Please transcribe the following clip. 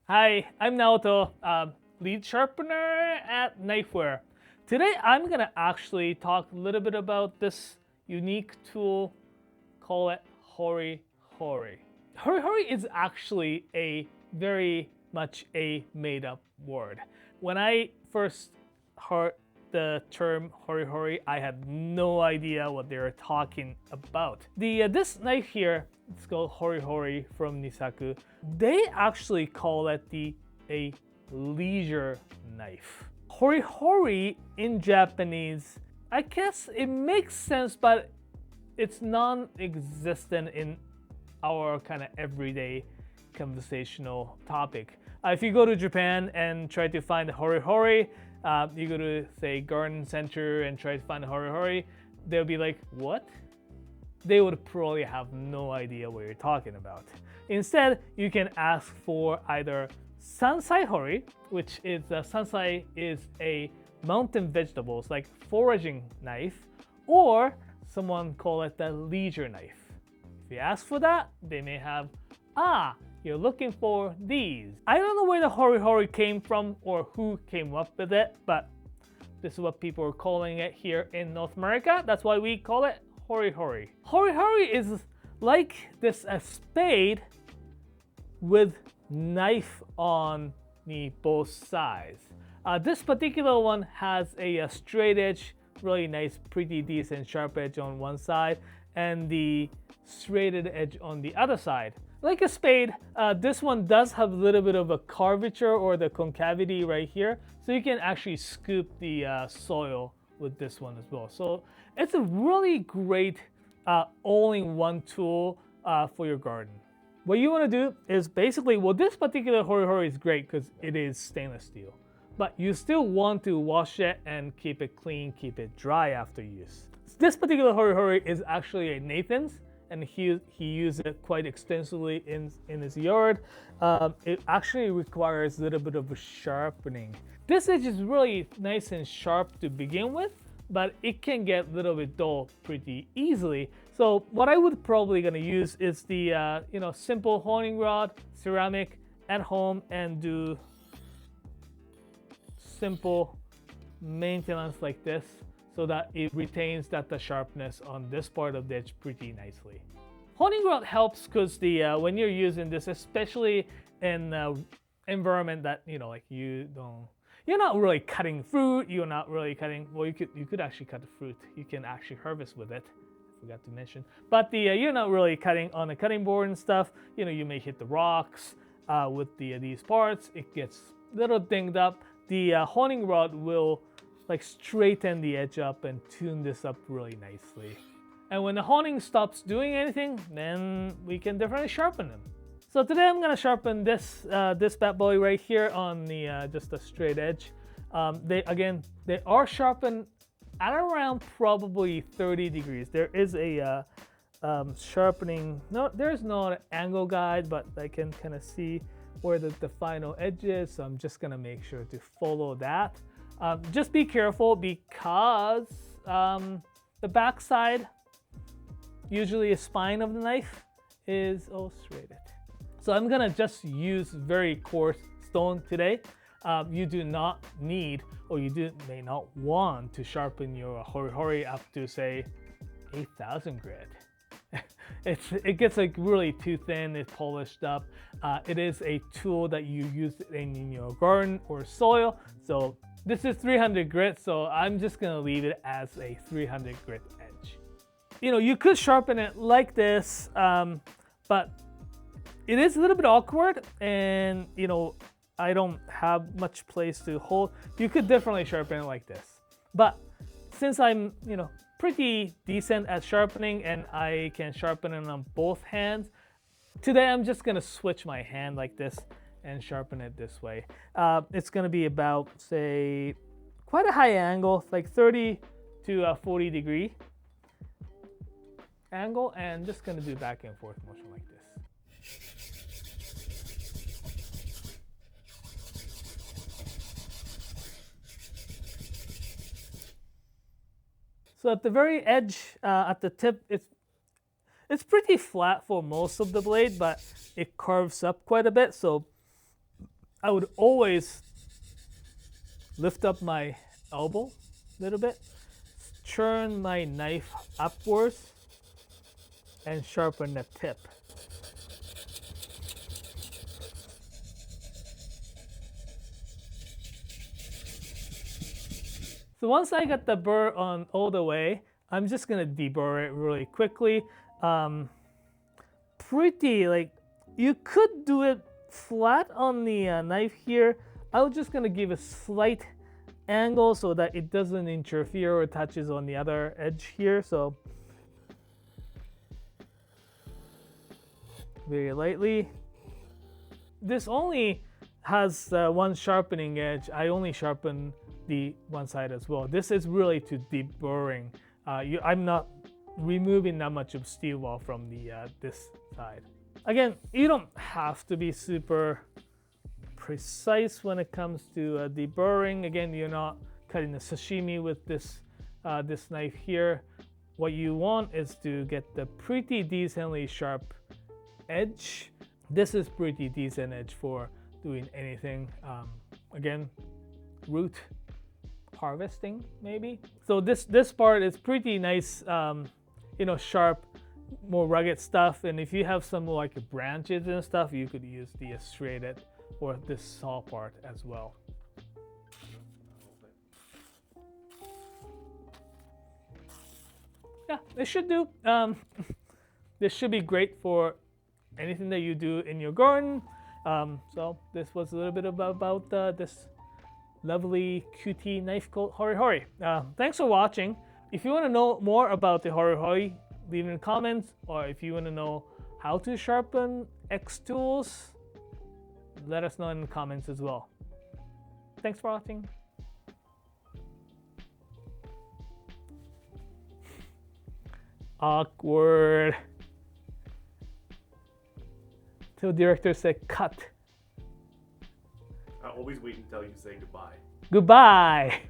Hi, I'm Naoto, lead sharpener at Knifewear. Today I'm gonna actually talk a little bit about this unique tool, call it Hori Hori. Hori Hori is actually a very much a made up word. When I first heard the term Hori Hori, I had no idea what they were talking about. This knife here, it's called Hori Hori from Nisaku. They actually call it a leisure knife. Hori Hori in Japanese, I guess it makes sense, but it's non-existent in our kind of everyday conversational topic. If you go to Japan and try to find Hori Hori, you go to say garden center and try to find Hori Hori, they'll be like, what? They would probably have no idea what you're talking about. Instead, you can ask for either Sansai Hori, which is Sansai is a mountain vegetables like foraging knife, or someone call it the leisure knife. If you ask for that, they may have, you're looking for these. I don't know where the Hori Hori came from or who came up with it, but this is what people are calling it here in North America. That's why we call it Hori Hori. Hori Hori is like this a spade with knife on the both sides. This particular one has a straight edge, really nice, pretty decent sharp edge on one side, and the straighted edge on the other side. Like a spade, this one does have a little bit of a curvature or the concavity right here, so you can actually scoop the soil with this one as well. So it's a really great all-in-one tool for your garden. What you want to do is basically, well, this particular Hori Hori is great because it is stainless steel, but you still want to wash it and keep it clean, keep it dry after use. This particular Hori Hori is actually a Nathan's, and he used it quite extensively in his yard. It actually requires a little bit of a sharpening. This edge is really nice and sharp to begin with, but it can get a little bit dull pretty easily. So what I would probably gonna use is the simple honing rod, ceramic at home, and do simple maintenance like this, so that it retains the sharpness on this part of the edge pretty nicely. Honing rod helps because when you're using this, especially in environment that you're not really cutting fruit, you're not really cutting, well, you could actually cut the fruit, you can actually harvest with it, I forgot to mention, but you're not really cutting on a cutting board and stuff. You may hit the rocks with these parts, it gets a little dinged up. The honing rod will like straighten the edge up and tune this up really nicely. And when the honing stops doing anything, then we can definitely sharpen them. So today I'm gonna sharpen this bad boy right here on the just a straight edge. They are sharpened at around probably 30 degrees. There is a sharpening. No, there's no angle guide, but I can kind of see where the final edge is. So I'm just gonna make sure to follow that. Just be careful because the back side, usually a spine of the knife, is all serrated. So I'm gonna just use very coarse stone today. You do not need, or may not want to sharpen your Hori Hori up to say 8,000 grit. It gets like really too thin, it's polished up. It is a tool that you use in your garden or soil. So this is 300 grit, so I'm just gonna leave it as a 300 grit edge. You could sharpen it like this, but it is a little bit awkward, and I don't have much place to hold. You could definitely sharpen it like this. But since I'm, pretty decent at sharpening and I can sharpen it on both hands, today I'm just gonna switch my hand like this and sharpen it this way. It's gonna be about, say, quite a high angle, like 30 to 40 degree angle, and just gonna do back and forth motion like this. So at the very edge, at the tip, it's pretty flat for most of the blade, but it curves up quite a bit. So I would always lift up my elbow a little bit, turn my knife upwards, and sharpen the tip. So once I got the burr on all the way, I'm just gonna deburr it really quickly. Pretty, like, you could do it flat on the knife here. I was just gonna give a slight angle so that it doesn't interfere or touches on the other edge here. So very lightly. This only has one sharpening edge. I only sharpen the one side as well. This is really to deburring. I'm not removing that much of steel wool from the this side. Again, you don't have to be super precise when it comes to deburring. Again, you're not cutting the sashimi with this this knife here. What you want is to get the pretty decently sharp edge. This is pretty decent edge for doing anything. Again, root harvesting maybe. So this part is pretty nice, you know, sharp, more rugged stuff. And if you have some like branches and stuff, you could use the serrated or this saw part as well. Yeah, this should do. This should be great for anything that you do in your garden. So this was a little bit about this lovely QT knife called Hori Hori. Thanks for watching. If you want to know more about the Hori Hori, leave in the comments, or if you want to know how to sharpen X tools, let us know in the comments as well. Thanks for watching. Awkward. Till director said cut. I always wait until you say goodbye. Goodbye.